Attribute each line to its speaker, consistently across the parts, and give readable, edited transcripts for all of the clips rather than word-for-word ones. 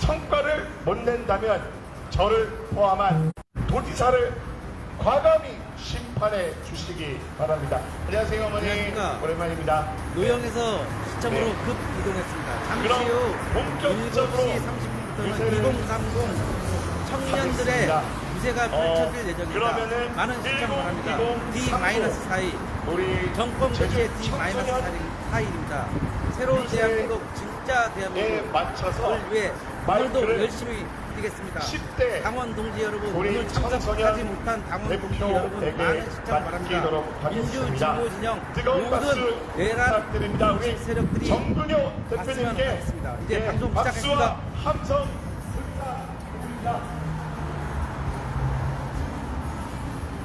Speaker 1: 성과를 못 낸다면 저를 포함한 도지사를 과감히 심판해 주시기 바랍니다. 안녕하세요, 어머니.
Speaker 2: 안녕하십니까.
Speaker 1: 오랜만입니다.
Speaker 2: 노영에서 시청으로
Speaker 1: 네.
Speaker 2: 급 이동했습니다. 잠시
Speaker 1: 그럼
Speaker 2: 후
Speaker 1: 본격적으로
Speaker 2: 7시 30분부터는
Speaker 1: 유세를
Speaker 2: 2030 청년들의
Speaker 1: 하겠습니다.
Speaker 2: 유세가 펼쳐질 예정입니다.
Speaker 1: 그러면은
Speaker 2: 많은 시청 바랍니다.
Speaker 1: 1020
Speaker 2: D-4일
Speaker 1: 우리
Speaker 2: 정권
Speaker 1: 제주
Speaker 2: 교체
Speaker 1: 청소년
Speaker 2: D-4일입니다. 새로운
Speaker 1: 유세에
Speaker 2: 대한민국, 진짜 대한민국을
Speaker 1: 맞춰서
Speaker 2: 위해 오늘도
Speaker 1: 마이크를
Speaker 2: 열심히 뛰겠습니다.
Speaker 1: 10대
Speaker 2: 당원 동지 여러분,
Speaker 1: 우리
Speaker 2: 오늘 참석하지
Speaker 1: 청소년
Speaker 2: 못한 당원 동지 여러분
Speaker 1: 대표에게
Speaker 2: 많은 시청 바랍니다.
Speaker 1: 맡기도록
Speaker 2: 민주
Speaker 1: 하겠습니다.
Speaker 2: 진보 진영
Speaker 1: 뜨거운 박수
Speaker 2: 모든 내란
Speaker 1: 부탁드립니다. 우리
Speaker 2: 정치 세력들이
Speaker 1: 정근효
Speaker 2: 봤으면
Speaker 1: 대표님께
Speaker 2: 하겠습니다. 이제 방송
Speaker 1: 박수와
Speaker 2: 시작했습니다.
Speaker 1: 함성 부탁드립니다.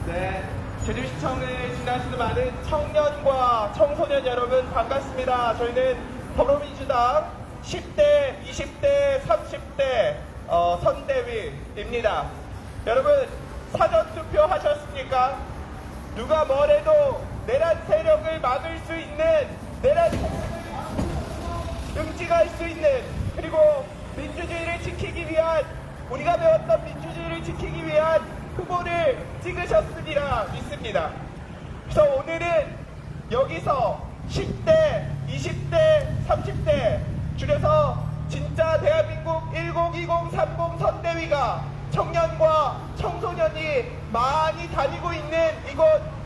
Speaker 3: 네, 제주시청을 지나시는 많은 청년과 청소년 여러분 반갑습니다. 저희는 더불어민주당 10대, 20대, 30대 선대위입니다. 여러분 사전투표 하셨습니까? 누가 뭐래도 내란 세력을 막을 수 있는, 내란 세력을 응징할 수 있는, 그리고 민주주의를 지키기 위한, 우리가 배웠던 민주주의를 지키기 위한 후보를 찍으셨으리라 믿습니다. 그래서 오늘은 여기서 10대, 20대, 30대 줄여서 진짜 대한민국 102030 선대위가 청년과 청소년이 많이 다니고 있는 이곳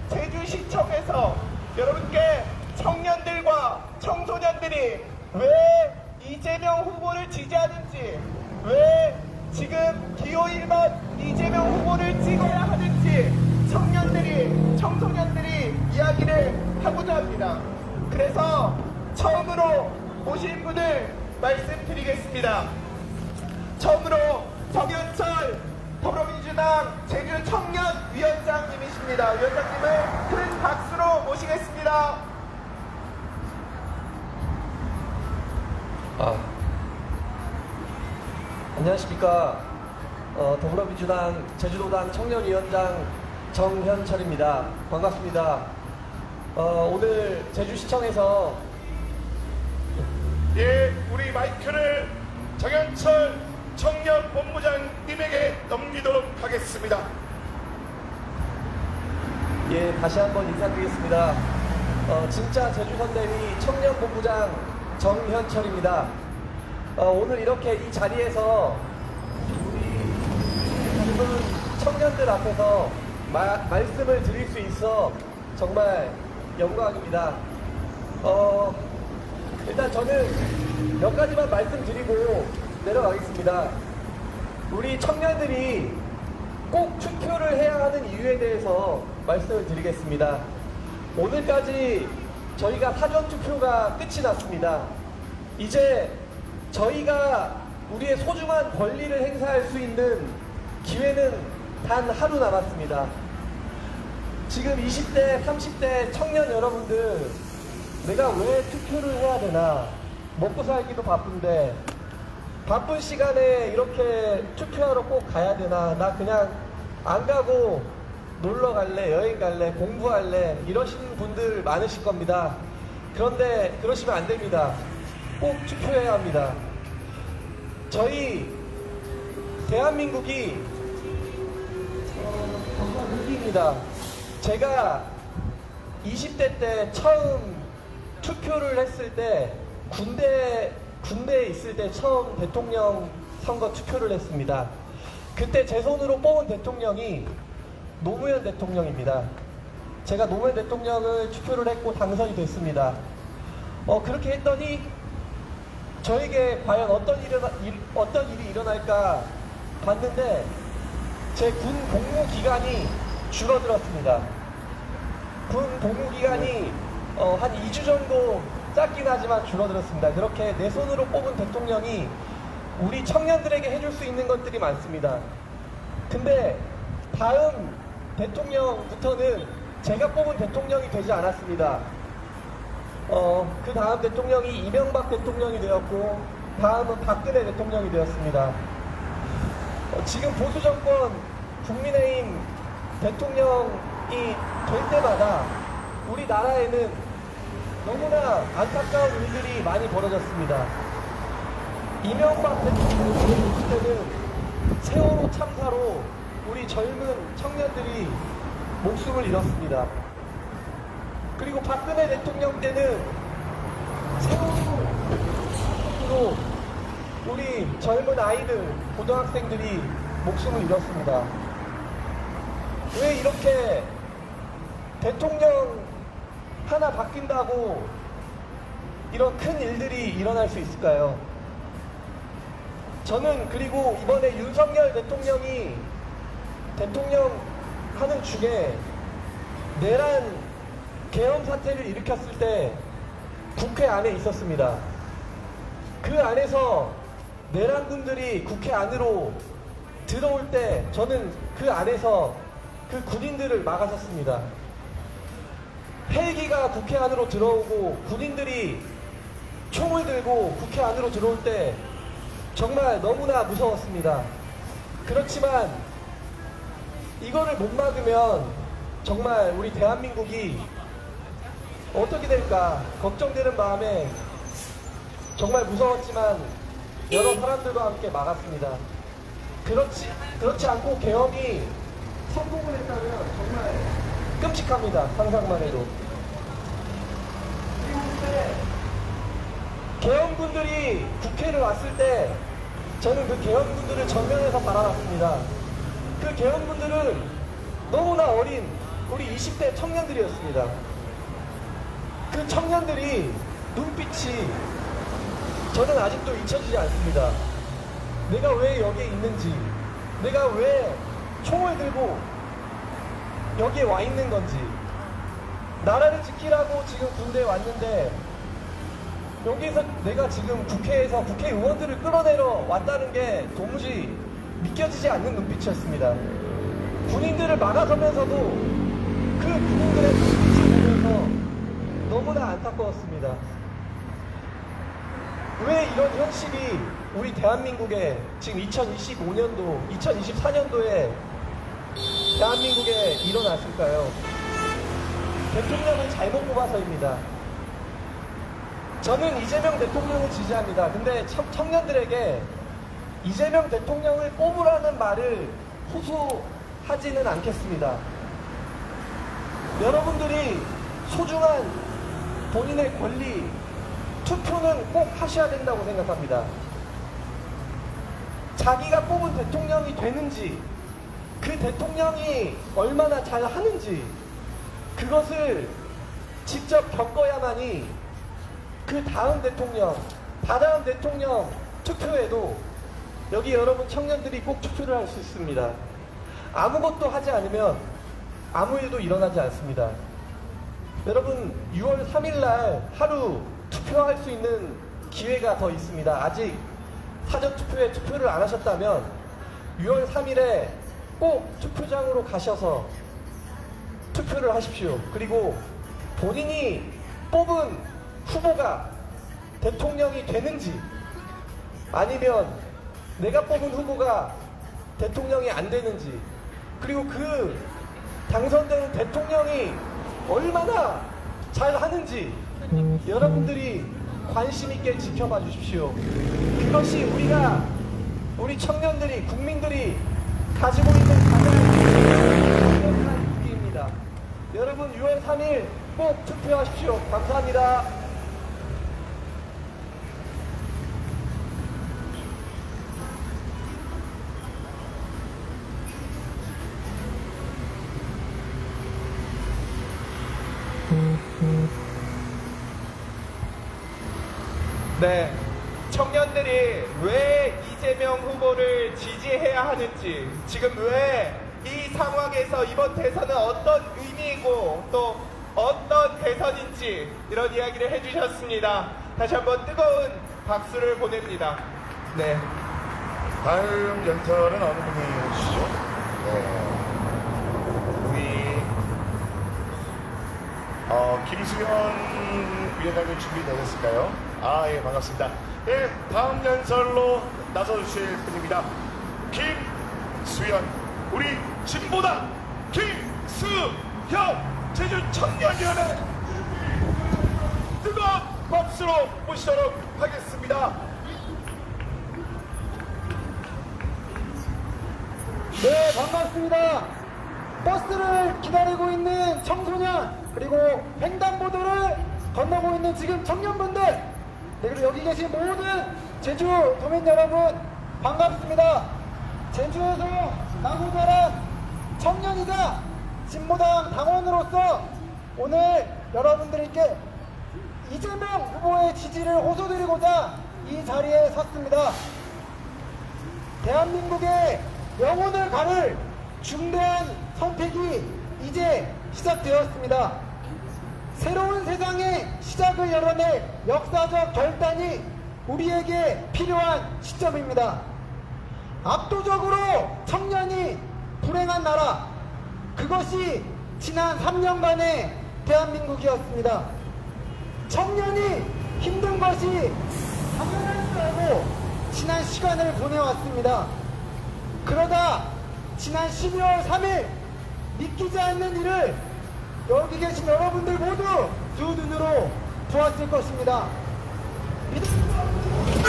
Speaker 3: 제주시청에서 여러분께 청년들과 청소년들이 왜 이재명 후보를 지지하는지, 왜 지금 기호1번 이재명 후보를 찍어야 하는지 청년들이, 청소년들이 이야기를 하고자 합니다. 그래서 처음으로 오신 분을 말씀드리겠습니다. 처음으로 정현철 더불어민주당 제주청년위원장님이십니다. 위원장님을 큰 박수로 모시겠습니다.
Speaker 4: 안녕하십니까. 더불어민주당 제주도당 청년위원장 정현철입니다. 반갑습니다. 오늘 제주시청에서
Speaker 1: 우리 마이크를 정현철 청년본부장님에게 넘기도록 하겠습니다.
Speaker 4: 다시 한번 인사드리겠습니다. 진짜 제주선대위 청년본부장 정현철입니다. 오늘 이렇게 이 자리에서 우리 젊은 청년들 앞에서 말씀을 드릴 수 있어 정말 영광입니다. 일단 저는 몇 가지만 말씀드리고 내려가겠습니다. 우리 청년들이 꼭 투표를 해야 하는 이유에 대해서 말씀을 드리겠습니다. 오늘까지 저희가 사전투표가 끝이 났습니다. 이제 저희가 우리의 소중한 권리를 행사할 수 있는 기회는 단 하루 남았습니다. 지금 20대, 30대 청년 여러분들, 내가 왜 투표를 해야 되나? 먹고 살기도 바쁜데 바쁜 시간에 이렇게 투표하러 꼭 가야 되나? 나 그냥 안 가고 놀러 갈래, 여행 갈래, 공부할래, 이러시는 분들 많으실 겁니다. 그런데 그러시면 안 됩니다. 꼭 투표해야 합니다. 저희 대한민국이 정말 위기입니다. 제가 20대 때 처음 투표를 했을 때 군대에 있을 때 처음 대통령 선거 투표를 했습니다. 그때 제 손으로 뽑은 대통령이 노무현 대통령입니다. 제가 노무현 대통령을 투표를 했고 당선이 됐습니다. 그렇게 했더니 저에게 과연 어떤 일이 일어날까 봤는데 제 군 복무 기간이 줄어들었습니다. 군 복무 기간이 한 2주 정도 짧긴 하지만 줄어들었습니다. 그렇게 내 손으로 뽑은 대통령이 우리 청년들에게 해줄 수 있는 것들이 많습니다. 근데 다음 대통령부터는 제가 뽑은 대통령이 되지 않았습니다. 그 다음 대통령이 이명박 대통령이 되었고 다음은 박근혜 대통령이 되었습니다. 지금 보수정권 국민의힘 대통령이 될 때마다 우리나라에는 너무나 안타까운 일들이 많이 벌어졌습니다. 이명박 대통령 때는 세월호 참사로 우리 젊은 청년들이 목숨을 잃었습니다. 그리고 박근혜 대통령 때는 세월호로 우리 젊은 아이들, 고등학생들이 목숨을 잃었습니다. 왜 이렇게 대통령 하나 바뀐다고 이런 큰 일들이 일어날 수 있을까요? 저는 그리고 이번에 윤석열 대통령이 대통령 하는 중에 내란 계엄 사태를 일으켰을 때 국회 안에 있었습니다. 그 안에서 내란군들이 국회 안으로 들어올 때 저는 그 안에서 그 군인들을 막아섰습니다. 헬기가 국회 안으로 들어오고 군인들이 총을 들고 국회 안으로 들어올 때 정말 너무나 무서웠습니다. 그렇지만 이거를 못 막으면 정말 우리 대한민국이 어떻게 될까 걱정되는 마음에 정말 무서웠지만 여러 사람들과 함께 막았습니다. 그렇지 않고 계엄이 성공을 했다면 정말 끔찍합니다. 상상만 해도. 그리고 그때 계엄군들이 국회를 왔을 때 저는 그 계엄군들을 정면에서 바라봤습니다. 그 계엄군들은 너무나 어린 우리 20대 청년들이었습니다. 그 청년들이 눈빛이 저는 아직도 잊혀지지 않습니다. 내가 왜 여기에 있는지, 내가 왜 총을 들고 여기에 와 있는 건지, 나라를 지키라고 지금 군대에 왔는데 여기에서 내가 지금 국회에서 국회의원들을 끌어내려 왔다는 게 도무지 믿겨지지 않는 눈빛이었습니다. 군인들을 막아서면서도 그 군인들의 눈빛을 보면서 너무나 안타까웠습니다. 왜 이런 현실이 우리 대한민국에 지금 2025년도, 2024년도에 대한민국에 일어났을까요? 대통령을 잘못 뽑아서입니다. 저는 이재명 대통령을 지지합니다. 근데 청년들에게 이재명 대통령을 뽑으라는 말을 호소하지는 않겠습니다. 여러분들이 소중한 본인의 권리, 투표는 꼭 하셔야 된다고 생각합니다. 자기가 뽑은 대통령이 되는지, 그 대통령이 얼마나 잘 하는지, 그것을 직접 겪어야만이 그 다음 대통령, 다다음 대통령 투표에도 여기 여러분 청년들이 꼭 투표를 할 수 있습니다. 아무것도 하지 않으면 아무 일도 일어나지 않습니다. 여러분 6월 3일날 하루 투표할 수 있는 기회가 더 있습니다. 아직 사전투표에 투표를 안 하셨다면 6월 3일에 꼭 투표장으로 가셔서 투표를 하십시오. 그리고 본인이 뽑은 후보가 대통령이 되는지 아니면 내가 뽑은 후보가 대통령이 안 되는지, 그리고 그 당선되는 대통령이 얼마나 잘 하는지 여러분들이 관심 있게 지켜봐 주십시오. 그것이 우리 청년들이, 국민들이 가지고 있는 가장 중요한 무기입니다. 여러분 6월 3일 꼭 투표하십시오. 감사합니다.
Speaker 3: 네, 청년들이 왜 이재명 후보를 지지해야 하는지, 지금 왜 이 상황에서 이번 대선은 어떤 의미이고 또 어떤 대선인지 이런 이야기를 해주셨습니다. 다시 한번 뜨거운 박수를 보냅니다. 네.
Speaker 1: 다음 연설은 어느 분이 해주시죠? 우리 김수현 위원장님 준비되셨을까요? 아, 예, 반갑습니다. 예, 다음 연설로 나서주실 분입니다. 김수현, 우리 진보당 김수현 제주 청년위원회 뜨거운 박수로 모시도록 하겠습니다.
Speaker 5: 네, 반갑습니다. 버스를 기다리고 있는 청소년, 그리고 횡단보도를 건너고 있는 지금 청년분들, 네, 그리고 여기 계신 모든 제주 도민 여러분, 반갑습니다. 제주에서 나고 자란 청년이자 진보당 당원으로서 오늘 여러분들께 이재명 후보의 지지를 호소드리고자 이 자리에 섰습니다. 대한민국의 영혼을 가를 중대한 선택이 이제 시작되었습니다. 새로운 세상의 시작을 열어낼 역사적 결단이 우리에게 필요한 시점입니다. 압도적으로 청년이 불행한 나라, 그것이 지난 3년간의 대한민국이었습니다. 청년이 힘든 것이 당연한 줄 알고 지난 시간을 보내왔습니다. 그러다 지난 12월 3일 믿기지 않는 일을 여기 계신 여러분들 모두 두 눈으로 보았을 것입니다. 믿을 수 없는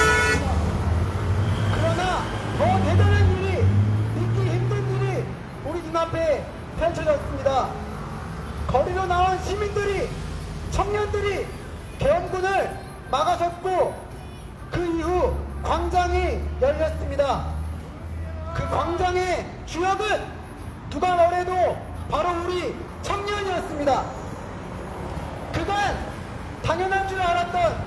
Speaker 5: 그러나 더 대단한 일이, 믿기 힘든 일이 우리 눈앞에 펼쳐졌습니다. 거리로 나온 시민들이, 청년들이 계엄군을 막아섰고 그 이후 광장이 열렸습니다. 그 광장의 주역은 누가 뭐래도 바로 우리 청년이었습니다. 그간 당연한 줄 알았던,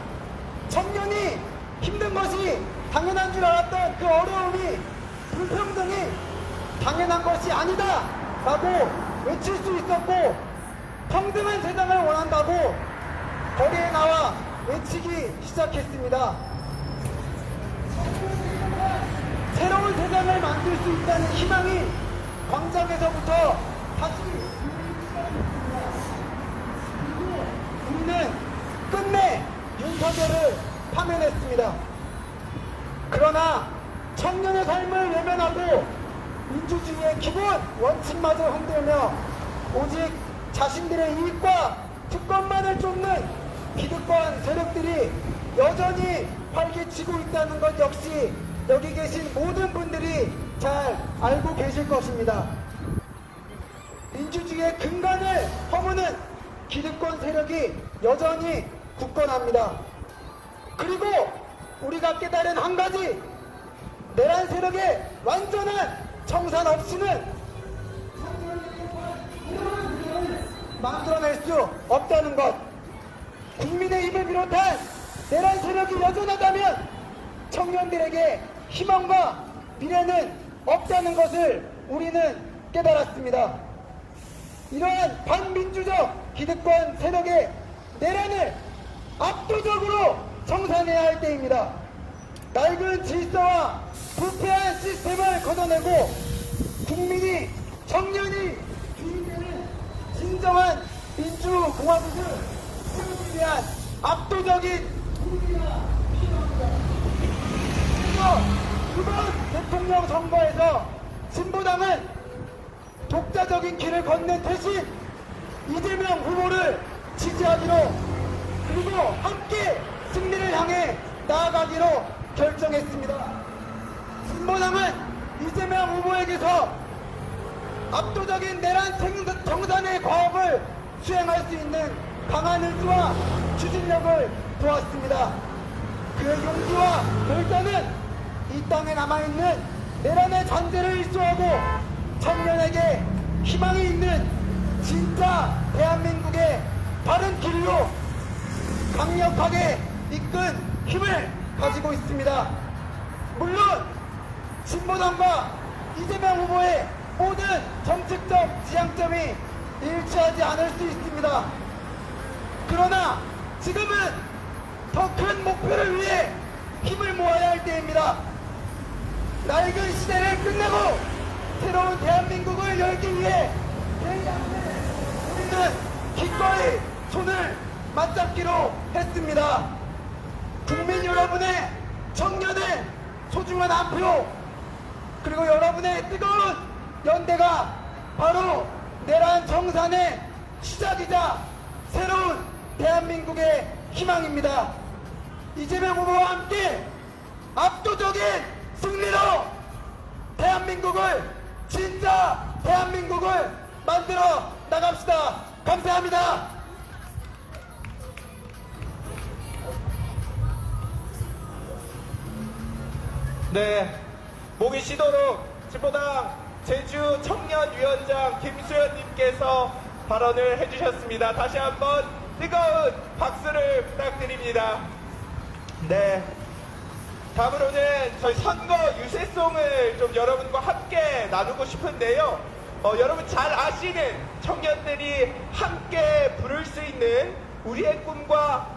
Speaker 5: 청년이 힘든 것이 당연한 줄 알았던 그 어려움이, 불평등이 당연한 것이 아니다 라고 외칠 수 있었고, 평등한 세상을 원한다고 거리에 나와 외치기 시작했습니다. 새로운 세상을 만들 수 있다는 희망이 광장에서부터 다시 우리는 끝내 윤석열을 파면했습니다. 그러나 청년의 삶을 외면하고 민주주의의 기본 원칙마저 흔들며 오직 자신들의 이익과 특권만을 쫓는 기득권 세력들이 여전히 활개치고 있다는 것 역시 여기 계신 모든 분들이 잘 알고 계실 것입니다. 민주주의의 근간을 허무는 기득권 세력이 여전히 굳건합니다. 그리고 우리가 깨달은 한 가지, 내란 세력의 완전한 청산 없이는 만들어낼 수 없다는 것, 국민의 힘을 비롯한 내란 세력이 여전하다면 청년들에게 희망과 미래는 없다는 것을 우리는 깨달았습니다. 이러한 반민주적 기득권 세력의 내란을 압도적으로 청산해야 할 때입니다. 낡은 질서와 부패한 시스템을 걷어내고 국민이, 청년이 주인되는 진정한 민주공화국을 세우기 위한 압도적인 우리가 필요합니다. 그래서 이번 대통령 선거에서 진보당은 독자적인 길을 걷는 대신 이재명 후보를 지지하기로, 그리고 함께 승리를 향해 나아가기로 결정했습니다. 진보당은 이재명 후보에게서 압도적인 내란 청산의 과업을 수행할 수 있는 강한 의지와 추진력을 보았습니다. 그의 용기와 결단은 이 땅에 남아있는 내란의 잔재를 일소하고 청년에게 희망이 있는 진짜 대한민국의 바른 길로 강력하게 이끈 힘을 가지고 있습니다. 물론 진보당과 이재명 후보의 모든 정책적 지향점이 일치하지 않을 수 있습니다. 그러나 지금은 더 큰 목표를 위해 힘을 모아야 할 때입니다. 낡은 시대를 끝내고 새로운 대한민국을 열기 위해 우리는 기꺼이 손을 맞잡기로 했습니다. 국민 여러분의, 청년의 소중한 한 표, 그리고 여러분의 뜨거운 연대가 바로 내란 청산의 시작이자 새로운 대한민국의 희망입니다. 이재명 후보와 함께 압도적인 승리로 대한민국을 진짜 대한민국을 만들어 나갑시다. 감사합니다.
Speaker 3: 네, 목이 쉬도록 진보당 제주 청년위원장 김수현님께서 발언을 해주셨습니다. 다시 한번 뜨거운 박수를 부탁드립니다. 네, 다음으로는 저희 선거 유세송을 좀 여러분과 함께 나누고 싶은데요. 여러분 잘 아시는 청년들이 함께 부를 수 있는 우리의 꿈과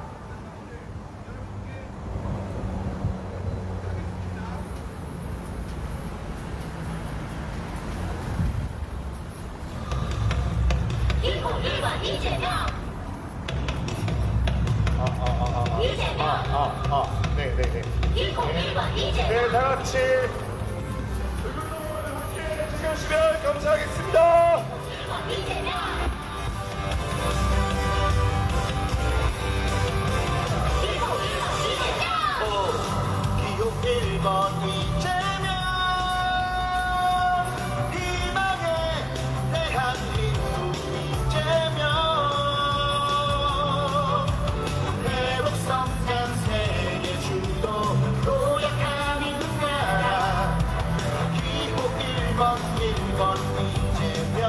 Speaker 6: 이재명!
Speaker 1: 네네네.
Speaker 6: 101번 이재명!
Speaker 1: 네, 다 같이 해주시면 감사하겠습니다.
Speaker 6: 이재명!
Speaker 1: 기호 1번 이재명, 희망의 대한민국 이재명, 회복 성장 세계 주도 노력하는 나라. 기호 1번 이재명,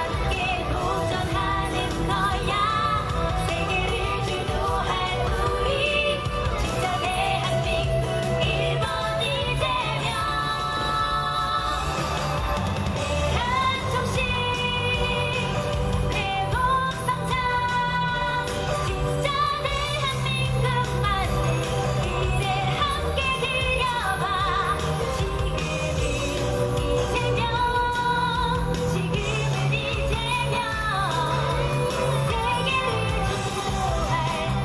Speaker 6: 함께 도전하는 거야. 세계를 주도할 우리 진짜 대한민국 1번 이재명. 대한정신 회복 성장 진짜 대한민국 만들기를 함께 들여봐. 지금은 이재명 세계를 주도할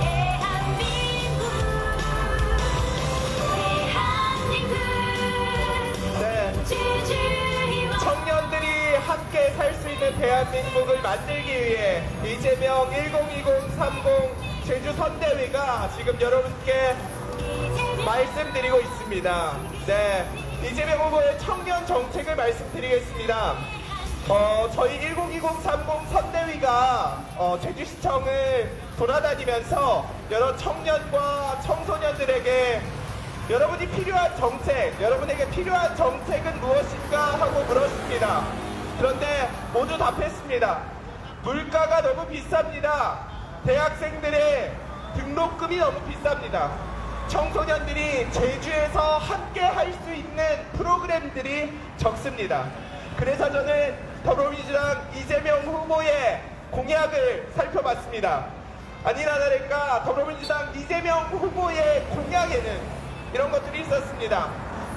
Speaker 6: 대한민국
Speaker 3: 네,
Speaker 6: 제주 희망
Speaker 3: 청년들이 함께 살 수 있는 대한민국을 만들기 위해 이재명 102030 제주 선대위가 지금 여러분께 말씀드리고 있습니다. 네, 이재명 후보의 청년 정책을 말씀드리겠습니다. 저희 102030 선대위가 제주시청을 돌아다니면서 여러 청년과 청소년들에게 여러분이 필요한 정책, 여러분에게 필요한 정책은 무엇인가 하고 물었습니다. 그런데 모두 답했습니다. 물가가 너무 비쌉니다. 대학생들의 등록금이 너무 비쌉니다. 청소년들이 제주에서 함께 할 수 있는 프로그램들이 적습니다. 그래서 저는 더불어민주당 이재명 후보의 공약을 살펴봤습니다. 아니나 다를까 더불어민주당 이재명 후보의 공약에는 이런 것들이 있었습니다.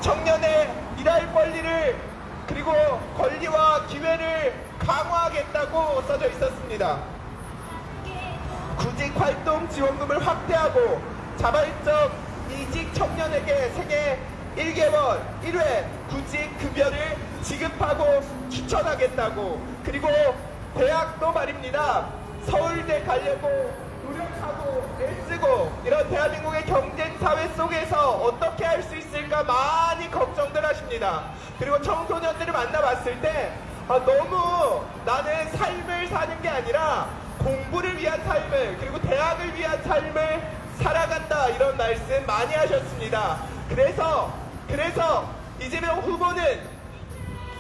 Speaker 3: 청년의 일할 권리를 그리고 권리와 기회를 강화하겠다고 써져 있었습니다. 구직 활동 지원금을 확대하고 자발적 이직 청년에게 생애 1개월 1회 구직 급여를 지급하고 추천하겠다고, 그리고 대학도 말입니다. 서울대 가려고 노력하고 애쓰고 이런 대한민국의 경쟁 사회 속에서 어떻게 할 수 있을까 많이 걱정들 하십니다. 그리고 청소년들을 만나봤을 때 너무 나는 삶을 사는 게 아니라 공부를 위한 삶을, 그리고 대학을 위한 삶을 살아간다, 이런 말씀 많이 하셨습니다. 그래서 이재명 후보는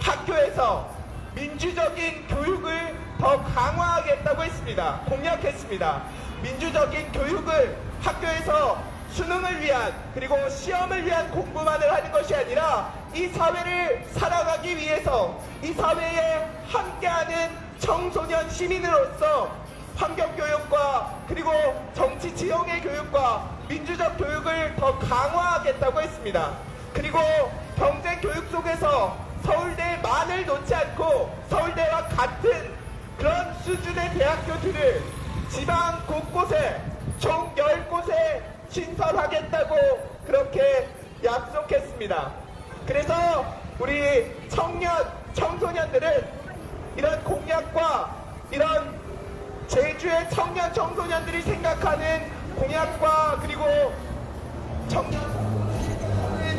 Speaker 3: 학교에서 민주적인 교육을 더 강화하겠다고 했습니다. 공약했습니다. 민주적인 교육을 학교에서 수능을 위한 그리고 시험을 위한 공부만을 하는 것이 아니라 이 사회를 살아가기 위해서 이 사회에 함께하는 청소년 시민으로서 환경교육과 그리고 정치 지형의 교육과 민주적 교육을 더 강화하겠다고 했습니다. 그리고 경쟁 교육 속에서 서울대만을 놓지 않고 서울대와 같은 그런 수준의 대학교들을 지방 곳곳에 총 10곳에 신설하겠다고 그렇게 약속했습니다. 그래서 우리 청소년들은 이런 공약과 이런 제주의 청년 청소년들이 생각하는 공약과 그리고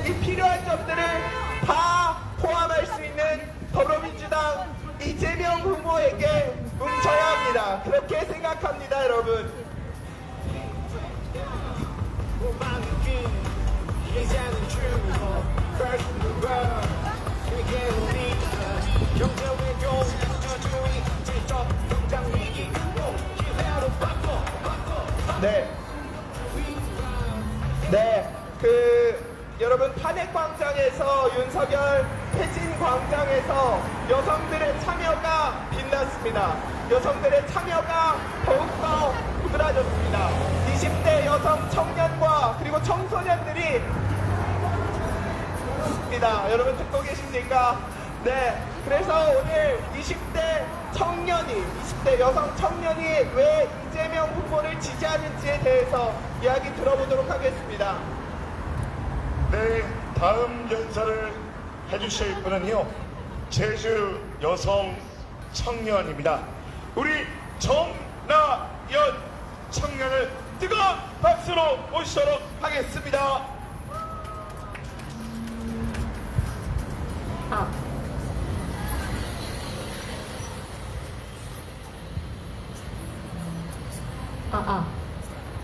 Speaker 3: 이 필요한 점들을 다 포함할 수 있는 더불어민주당 이재명 후보에게 뭉쳐야 합니다. 그렇게 생각합니다, 여러분. 여러분 탄핵광장에서 윤석열 퇴진광장에서 여성들의 참여가 빛났습니다. 여성들의 참여가 더욱더 부드러졌습니다. 20대 여성 청년과 그리고 청소년들이 여러분 듣고 계십니까? 네, 그래서 오늘 20대 여성 청년이 왜 이재명 후보를 지지하는지에 대해서 이야기 들어보도록 하겠습니다.
Speaker 1: 네, 다음 연설을 해주실 분은요, 제주 여성 청년입니다. 우리 정나연 청년을 뜨거운 박수로 모시도록 하겠습니다.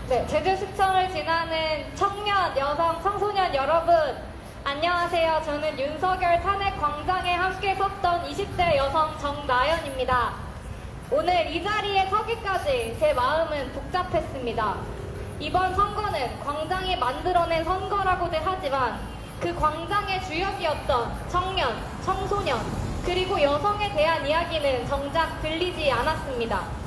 Speaker 7: 네, 제주시청을 지나는 청년, 여성, 청소년 여러분, 안녕하세요. 저는 윤석열 탄핵 광장에 함께 섰던 20대 여성 정나연입니다. 오늘 이 자리에 서기까지 제 마음은 복잡했습니다. 이번 선거는 광장이 만들어낸 선거라고들 하지만 그 광장의 주역이었던 청년, 청소년, 그리고 여성에 대한 이야기는 정작 들리지 않았습니다.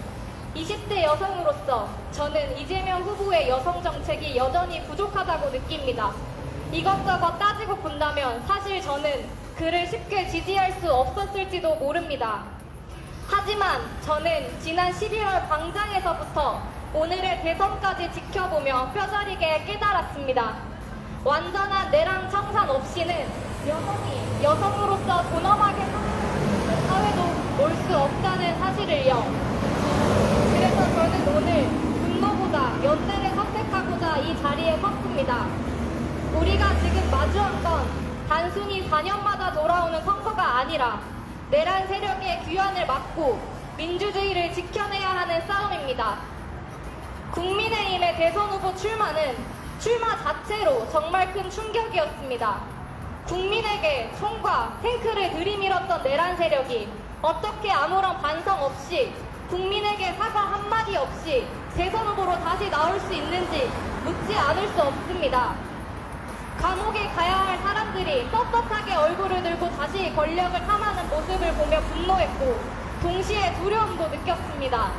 Speaker 7: 20대 여성으로서 저는 이재명 후보의 여성 정책이 여전히 부족하다고 느낍니다. 이것저것 따지고 본다면 사실 저는 그를 쉽게 지지할 수 없었을지도 모릅니다. 하지만 저는 지난 11월 광장에서부터 오늘의 대선까지 지켜보며 뼈저리게 깨달았습니다. 완전한 내랑 청산 없이는 여성이 여성으로서 존엄하게 사는 사회도 올 수 없다는 사실을요. 그래서 저는 오늘 분노보다 연대를 선택하고자 이 자리에 섰습니다. 우리가 지금 마주한 건 단순히 4년마다 돌아오는 선거가 아니라 내란 세력의 귀환을 막고 민주주의를 지켜내야 하는 싸움입니다. 국민의힘의 대선 후보 출마는 출마 자체로 정말 큰 충격이었습니다. 국민에게 총과 탱크를 들이밀었던 내란 세력이 어떻게 아무런 반성 없이 국민에게 사과 한마디 없이 대선 후보로 다시 나올 수 있는지 묻지 않을 수 없습니다. 감옥에 가야 할 사람들이 떳떳하게 얼굴을 들고 다시 권력을 탐하는 모습을 보며 분노했고 동시에 두려움도 느꼈습니다.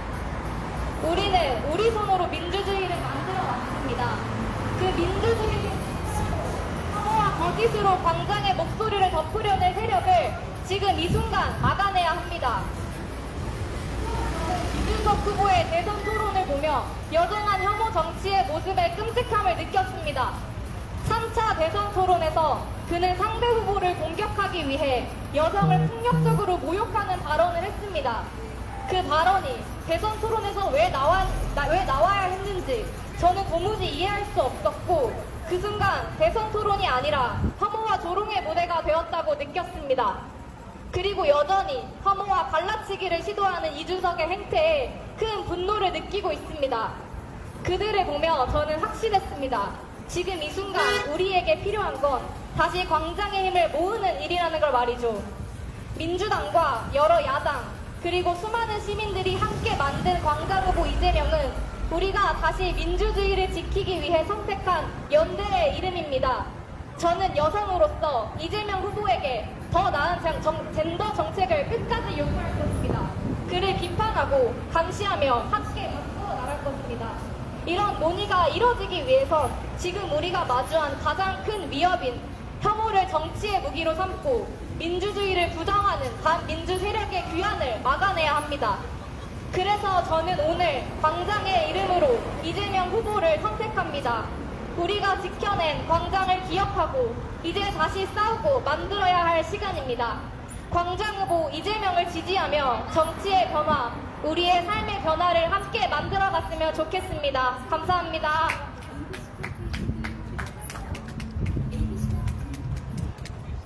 Speaker 7: 우리는 우리 손으로 민주주의를 만들어 왔습니다. 그 민주주의를 사고와 거짓으로 광장의 목소리를 덮으려는 세력을 지금 이 순간 막아내야 합니다. 이준석 후보의 대선 토론을 보며 여전한 혐오 정치의 모습에 끔찍함을 느꼈습니다. 3차 대선 토론에서 그는 상대 후보를 공격하기 위해 여성을 폭력적으로 모욕하는 발언을 했습니다. 그 발언이 대선 토론에서 왜 나와야 했는지 저는 도무지 이해할 수 없었고 그 순간 대선 토론이 아니라 혐오와 조롱의 무대가 되었다고 느꼈습니다. 그리고 여전히 혐오와 갈라치기를 시도하는 이준석의 행태에 큰 분노를 느끼고 있습니다. 그들을 보며 저는 확신했습니다. 지금 이 순간 우리에게 필요한 건 다시 광장의 힘을 모으는 일이라는 걸 말이죠. 민주당과 여러 야당 그리고 수많은 시민들이 함께 만든 광장 후보 이재명은 우리가 다시 민주주의를 지키기 위해 선택한 연대의 이름입니다. 저는 여성으로서 이재명 후보에게 더 나은 젠더 정책을 끝까지 요구할 것입니다. 그를 비판하고 감시하며 함께 바꾸어 나갈 것입니다. 이런 논의가 이뤄지기 위해선 지금 우리가 마주한 가장 큰 위협인 혐오를 정치의 무기로 삼고 민주주의를 부정하는 반민주 세력의 귀환을 막아내야 합니다. 그래서 저는 오늘 광장의 이름으로 이재명 후보를 선택합니다. 우리가 지켜낸 광장을 기억하고 이제 다시 싸우고 만들어야 할 시간입니다. 광장 후보 이재명을 지지하며 정치의 변화, 우리의 삶의 변화를 함께 만들어갔으면 좋겠습니다. 감사합니다.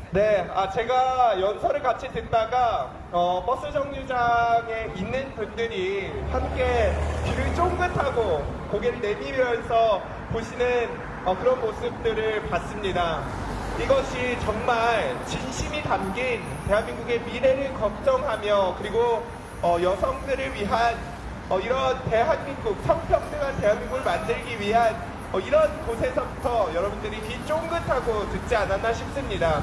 Speaker 3: 네, 제가 연설을 같이 듣다가 버스 정류장에 있는 분들이 함께 귀를 쫑긋하고 고개를 내밀면서 보시는 그런 모습들을 봤습니다. 이것이 정말 진심이 담긴 대한민국의 미래를 걱정하며 그리고 여성들을 위한 이런 대한민국, 성평등한 대한민국을 만들기 위한 이런 곳에서부터 여러분들이 귀 쫑긋하고 듣지 않았나 싶습니다.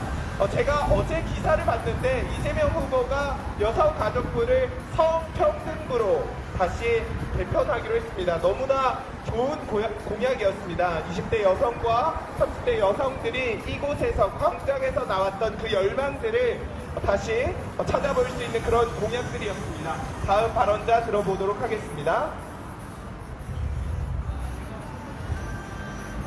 Speaker 3: 제가 어제 기사를 봤는데 이재명 후보가 여성가족부를 성평등부로 다시 개편하기로 했습니다. 너무나 좋은 공약이었습니다. 20대 여성과 30대 여성들이 이곳에서 광장에서 나왔던 그 열망들을 다시 찾아볼 수 있는 그런 공약들이었습니다. 다음 발언자 들어보도록 하겠습니다.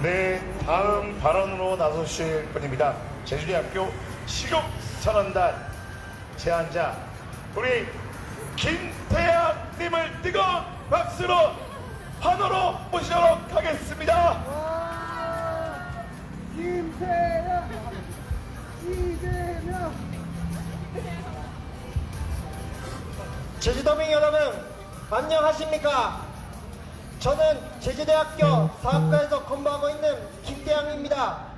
Speaker 1: 네, 다음 발언으로 나서실 분입니다. 제주대학교 시국선언단 제안자 우리 김태양님을 뜨거운 박수로 환호로 모시도록 하겠습니다.
Speaker 5: 제주도민 여러분, 안녕하십니까? 저는 제주대학교 사학과에서 공부하고 있는 김태양입니다.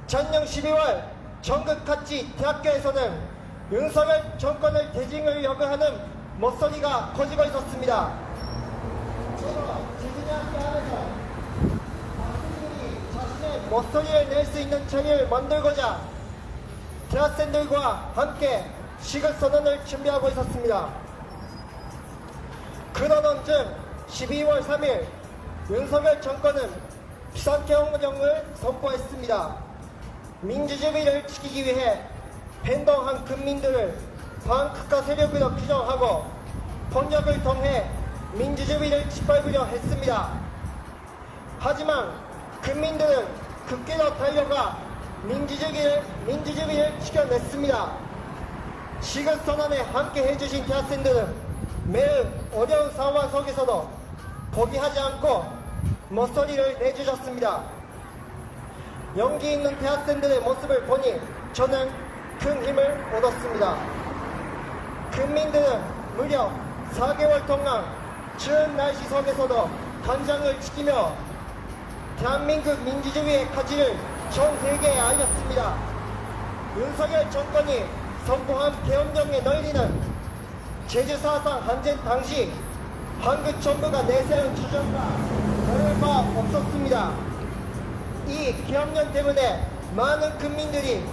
Speaker 5: 전년 12월 전국같이 대학교에서는 윤석열 정권을 대징을 요구하는 목소리가 커지고 있었습니다. 저도 제주대학교 안에서 학생들이 자신의 목소리를 낼 수 있는 자리를 만들고자 대학생들과 함께 시국선언을 준비하고 있었습니다. 그러던 중 12월 3일 윤석열 정권은 비상경영을 선포했습니다. 민주주의를 지키기 위해 변동한 국민들을 반국가 세력으로 규정하고 폭력을 통해 민주주의를 짓밟으려 했습니다. 하지만 국민들은 극기로 달려가 민주주의를 지켜냈습니다. 시국선언에 함께 해주신 대학생들은 매우 어려운 상황 속에서도 포기하지 않고 목소리를 내주셨습니다. 용기 있는 대학생들의 모습을 보니 저는 큰 힘을 얻었습니다. 국민들은 무려 4개월 동안 추운 날씨 속에서도 광장을 지키며 대한민국 민주주의의 가치를 전 세계에 알렸습니다. 윤석열 정권이 선포한 계엄령의 논리는 제주 4.3 항쟁 당시 한국 정부가 내세운 주장과 다를 바 없었습니다. 이 계엄령 때문에 많은 국민들이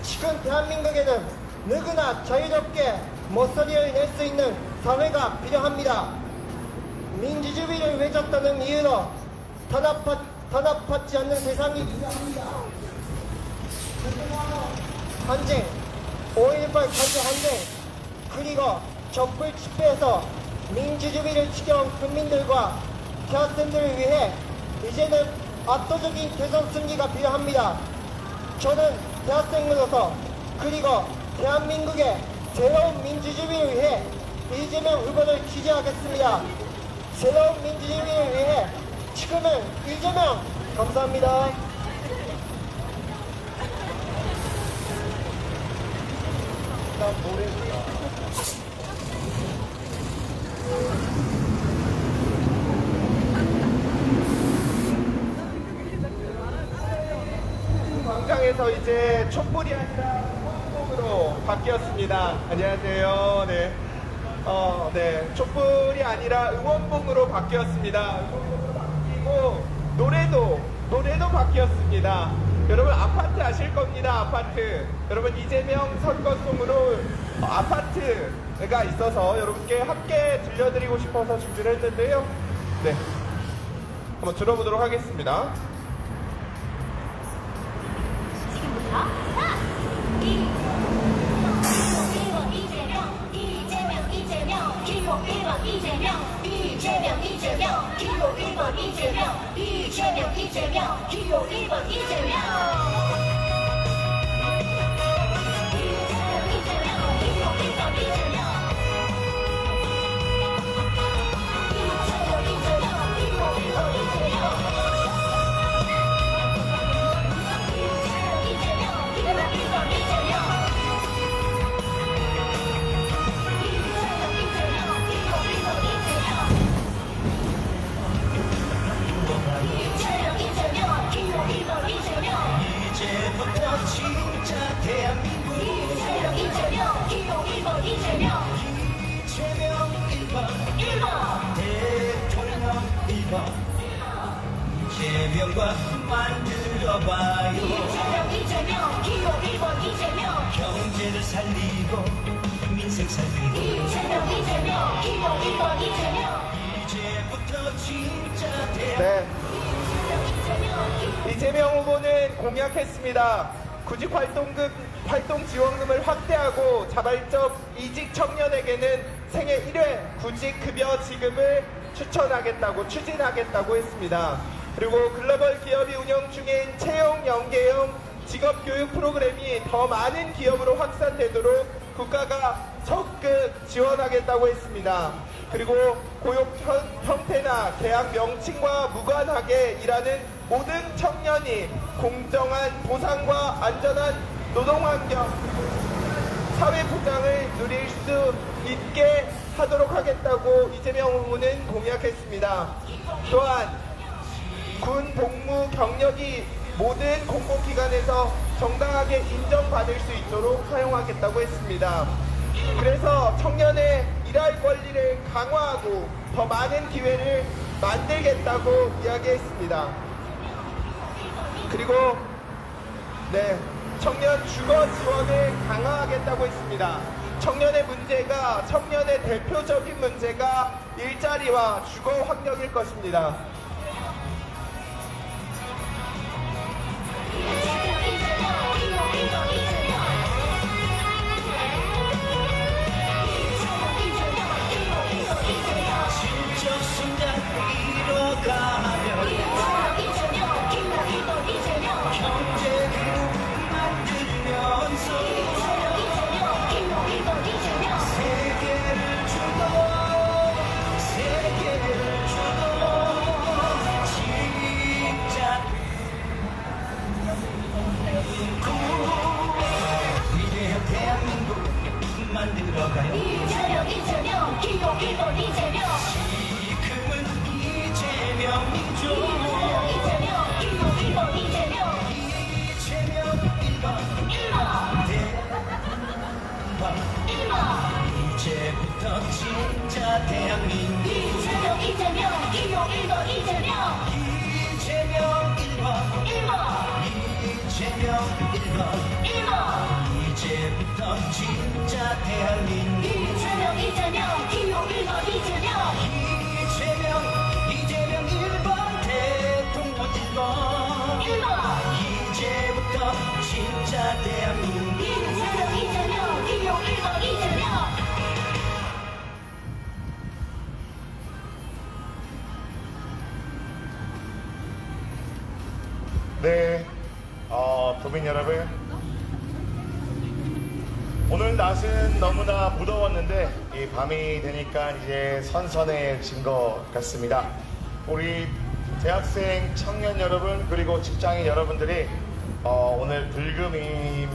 Speaker 5: 지금 대한민국에는 누구나 자유롭게 목소리를 낼 수 있는 사회가 필요합니다. 민주주의를 외쳤다는 이유로 탄압받지 않는 세상이 필요합니다. 항쟁, 5.18 탄핵 항쟁, 그리고 촛불 집회에서 민주주의를 지켜온 국민들과 대학생들을 위해 이제는 압도적인 대선 승리가 필요합니다. 저는 대학생으로서 그리고 대한민국의 새로운 민주주의를 위해 이재명 후보를 지지하겠습니다. 새로운 민주주의를 위해 지금은 이재명! 감사합니다.
Speaker 3: 광장에서 이제 촛불이 아니라 응원봉으로 바뀌었습니다. 안녕하세요. 네. 네. 촛불이 아니라 응원봉으로 바뀌었습니다. 응원봉으로 바뀌고 노래도 바뀌었습니다. 여러분 아파트 아실 겁니다. 아파트. 여러분 이재명 선거송으로 아파트가 있어서 여러분께 함께 들려드리고 싶어서 준비를 했는데요. 네, 한번 들어보도록 하겠습니다.
Speaker 6: 지금부터 4, 2, 1번 이재명, 이재명, 이재명, 기호 1번 이재명, 이재명, 이재명, 기호 1번 이재명, 이재명, 이재명, 기호 1번 이재명.
Speaker 2: 이제부터 진짜 대한민국
Speaker 6: 이재명, 이재명, 기호 1번 이재명,
Speaker 2: 이재명 1번
Speaker 6: 1번.
Speaker 2: 대통령 1번 이재명과 만들어봐요.
Speaker 6: 이재명, 이재명, 기호 1번 이재명,
Speaker 2: 경제를 살리고 민생 살리고
Speaker 6: 이재명, 이재명, 기호 1번 이재명,
Speaker 2: 이제부터 진짜 대한민국
Speaker 3: 네,
Speaker 6: 이재명,
Speaker 3: 이재명 후보는 공약했습니다. 구직 활동 지원금을 확대하고 자발적 이직 청년에게는 생애 1회 구직 급여 지급을 추진하겠다고 했습니다. 그리고 글로벌 기업이 운영 중인 채용 연계형 직업 교육 프로그램이 더 많은 기업으로 확산되도록 국가가 적극 지원하겠다고 했습니다. 그리고 고용 형태나 계약 명칭과 무관하게 일하는 모든 청년이 공정한 보상과 안전한 노동환경, 사회 보장을 누릴 수 있게 하도록 하겠다고 이재명 후보는 공약했습니다. 또한 군 복무 경력이 모든 공공기관에서 정당하게 인정받을 수 있도록 사용하겠다고 했습니다. 그래서 청년의 일할 권리를 강화하고 더 많은 기회를 만들겠다고 이야기했습니다. 그리고 네, 청년 주거 지원을 강화하겠다고 했습니다. 청년의 대표적인 문제가 일자리와 주거 환경일 것입니다.
Speaker 2: 진짜 순간 이뤄가며 경제 만들면서 세계를 주도 진짜 위대한 대한민국 만들어가요.
Speaker 6: 이재명, 기호 1번 이재명,
Speaker 2: 지금은 이재명이죠.
Speaker 6: 이재명, 기호 1번 이재명,
Speaker 2: 이재명 1번
Speaker 6: 1번,
Speaker 2: 대박
Speaker 6: 1번.
Speaker 2: 이제부터 진짜 대한민국
Speaker 6: 이재명, 이재명, 기호 1번 이재명,
Speaker 2: 이재명 1번
Speaker 6: 1번,
Speaker 2: 이재명 1번
Speaker 6: 1번.
Speaker 2: 이제부터 진짜 대한민국
Speaker 6: 이재명, 이재명, 기호 1번 이재명,
Speaker 2: 이재명 1번 대통령 1번
Speaker 6: 1번.
Speaker 2: 이제부터 진짜 대한민국
Speaker 6: 이재명, 이재명, 기호 1번 이재명.
Speaker 1: 네, 도민 여러분, 오늘 낮은 너무나 무더웠는데 이 밤이 되니까 이제 선선해진 것 같습니다. 우리 대학생 청년 여러분 그리고 직장인 여러분들이 오늘 불금이니만큼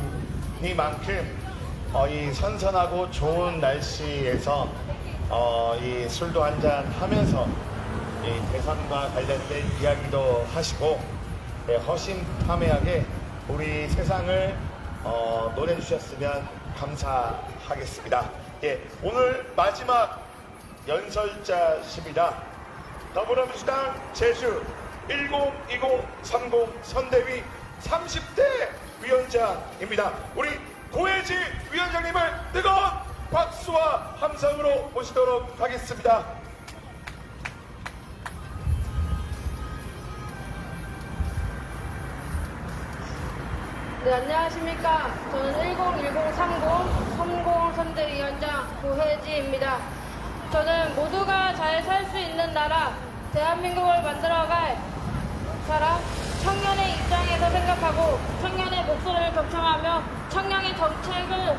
Speaker 1: 이 선선하고 좋은 날씨에서 이 술도 한잔 하면서 이 대선과 관련된 이야기도 하시고 허심탄회하게 우리 세상을 노래해 주셨으면 감사하겠습니다. 예, 오늘 마지막 연설자십니다. 더불어민주당 제주 102030 선대위 30대 위원장입니다. 우리 고혜지 위원장님을 뜨거운 박수와 함성으로 모시도록 하겠습니다.
Speaker 8: 네, 안녕하십니까. 저는 101030 선대위원장 고혜지입니다. 저는 모두가 잘 살 수 있는 나라, 대한민국을 만들어갈 사람, 청년의 입장에서 생각하고 청년의 목소리를 경청하며 청년의 정책을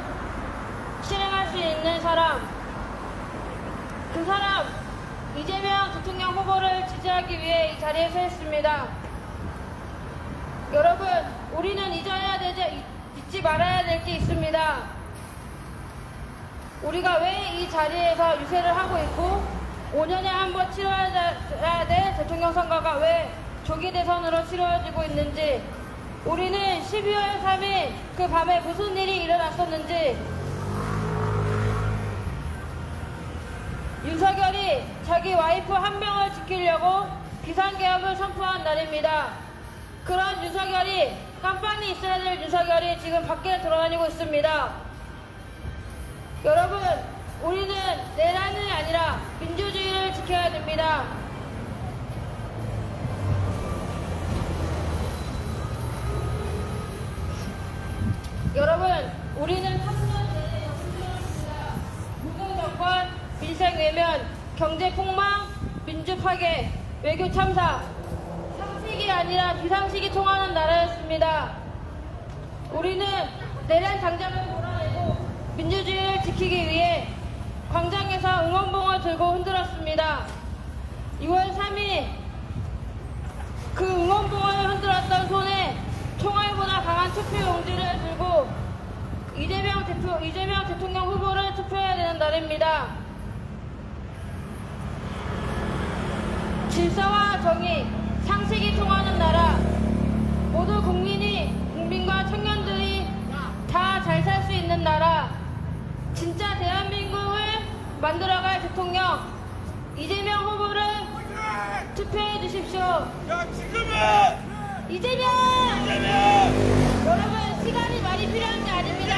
Speaker 8: 실행할 수 있는 사람, 그 사람, 이재명 대통령 후보를 지지하기 위해 이 자리에 서 있습니다. 여러분, 우리는 잊지 말아야 될 게 있습니다. 우리가 왜 이 자리에서 유세를 하고 있고 5년에 한 번 치러야 될 대통령 선거가 왜 조기 대선으로 치러지고 있는지, 우리는 12월 3일 그 밤에 무슨 일이 일어났었는지, 윤석열이 자기 와이프 한 명을 지키려고 비상계엄을 선포한 날입니다. 그런 윤석열이, 깜빵이 있어야 될 윤석열이 지금 밖에 돌아다니고 있습니다. 여러분, 우리는 내란이 아니라 민주주의를 지켜야 됩니다. 여러분, 우리는 3년 내내 힘들었습니다. 무공정권, 민생 외면, 경제 폭망, 민주 파괴, 외교 참사, 상식이 아니라 비상식이 통하는 나라였습니다. 우리는 내란 장작을 몰아내고 민주주의를 지키기 위해 광장에서 응원봉을 들고 흔들었습니다. 6월 3일 그 응원봉을 흔들었던 손에 총알보다 강한 투표용지를 들고 이재명 대통령 후보를 투표해야 되는 날입니다. 질서와 정의, 상식이 통하는 나라, 모두 국민과 청년들이 다 잘 살 수 있는 나라, 진짜 대한민국을 만들어갈 대통령 이재명 후보를 투표해 주십시오. 이재명! 여러분, 시간이 많이 필요한 게 아닙니다.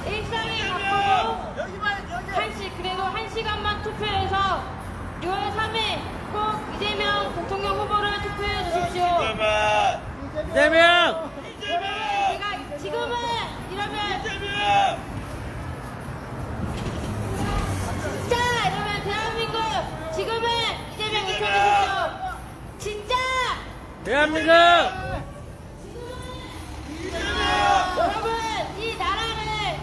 Speaker 8: 일상이 바쁘고 그래도 1시간만 투표해서 6월 3일 꼭 이재명 대통령 후보를 투표해 주십시오.
Speaker 2: 이재명!
Speaker 8: 제가 지금은 이러면 대한민국 지금은 이재명 대통령 진짜
Speaker 2: 대한민국!
Speaker 8: 여러분, 이 나라를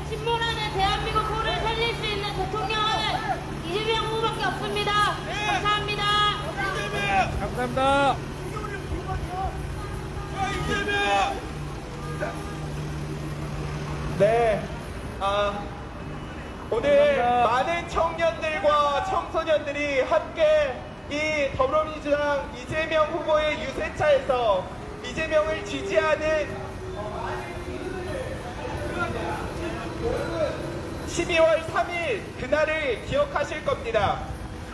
Speaker 8: 침몰하는 대한민국 호를 살릴 수 있는 대통령은 이재명 후보밖에 없습니다. 감사합니다.
Speaker 2: 감사합니다.
Speaker 3: 네. 오늘 많은 청년들과 청소년들이 함께 이 더불어민주당 이재명 후보의 유세차에서 이재명을 지지하는 12월 3일 그날을 기억하실 겁니다.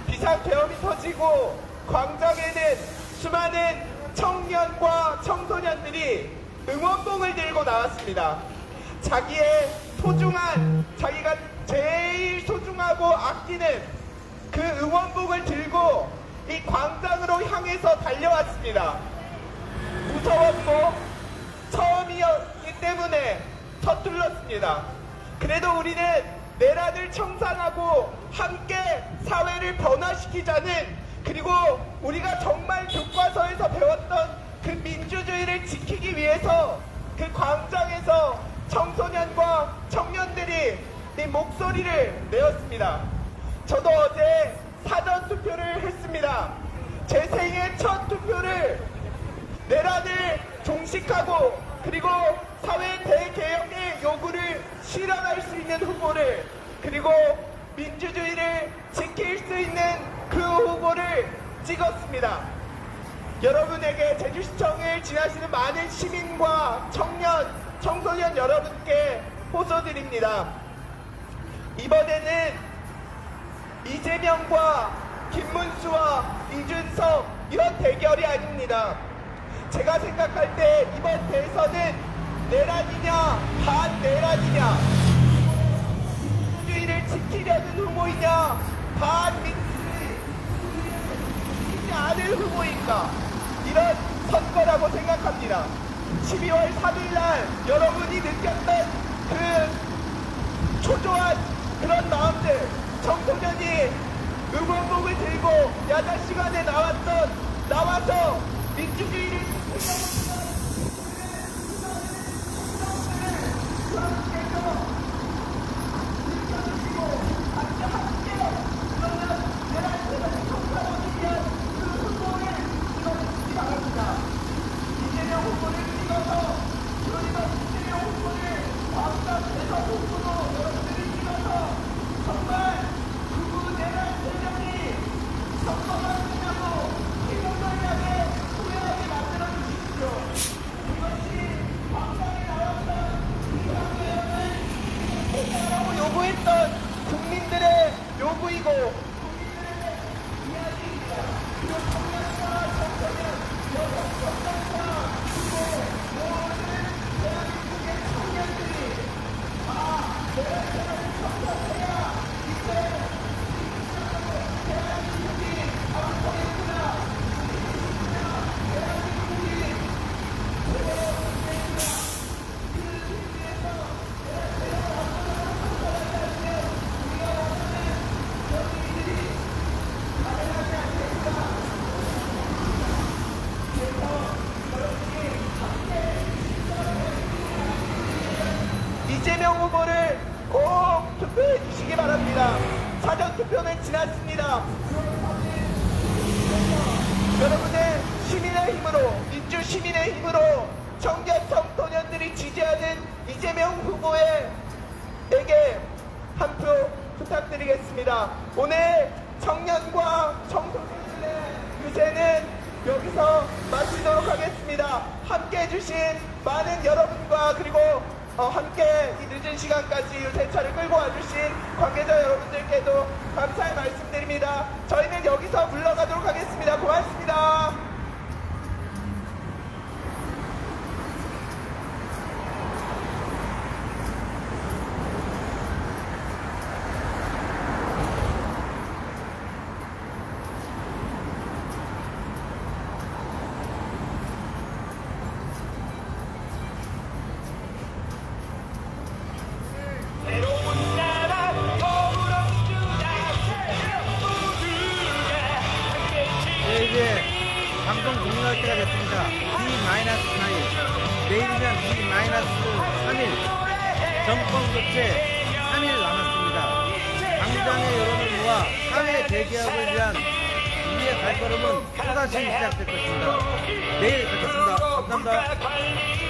Speaker 3: 비상계엄이 터지고 광장에는 수많은 청년과 청소년들이 응원봉을 들고 나왔습니다. 자기가 제일 소중하고 아끼는 그 응원봉을 들고 이 광장으로 향해서 달려왔습니다. 무서웠고 처음이었기 때문에 서툴렀습니다. 그래도 우리는 내란을 청산하고 함께 사회를 변화시키자는, 그리고 우리가 정말 교과서에서 배웠던 그 민주주의를 지키기 위해서 그 광장에서 청소년과 청년들이 이 목소리를 내었습니다. 저도 어제 사전 투표를 했습니다. 제 생애 첫 투표를 내란을 종식하고 그리고 사회 대개혁의 요구를 실현할 수 있는 후보를, 그리고 민주주의를 지킬 수 있는 그 후보를 찍었습니다. 여러분에게 제주시청을 지나시는 많은 시민과 청소년 여러분께 호소드립니다. 이번에는 이재명과 김문수와 이준석 이런 대결이 아닙니다. 제가 생각할 때 이번 대선은 내란이냐 반내란이냐, 민주주의를 지키려는 후보이냐 반민주주의 지키지 않을 후보인가, 이런 선거라고 생각합니다. 12월 3일날 여러분이 느꼈던 그 초조한 그런 마음들, 청소년이 응원봉을 들고 야자 시간에 나와서 민주주의를 요구했던 국민들의 요구이고, 이재명 후보를 꼭 투표해 주시기 바랍니다. 사전 투표는 지났습니다. 여러분의 시민의 힘으로, 민주 시민의 힘으로 청년 청소년들이 지지하는 이재명 후보에게 한 표 부탁드리겠습니다. 오늘 청년과 청소년들의 유세는 여기서 마치도록 하겠습니다. 함께 해주신 많은 여러분과, 그리고 함께 이 늦은 시간까지 유세차를 끌고 와주신 관계자 여러분들께도 감사의 말씀드립니다. 저희는 여기서 물러가도록 하겠습니다. 고맙습니다.
Speaker 9: 이제 방송 종료할 때가 됐습니다. D-4일, 내일이면 D-3일, 정권 교체 3일 남았습니다. 당장의 여론을 모아 사회 재개혁을 위한 우리의 발걸음은 또다시 시작될 것입니다. 내일 뵙겠습니다. 감사합니다.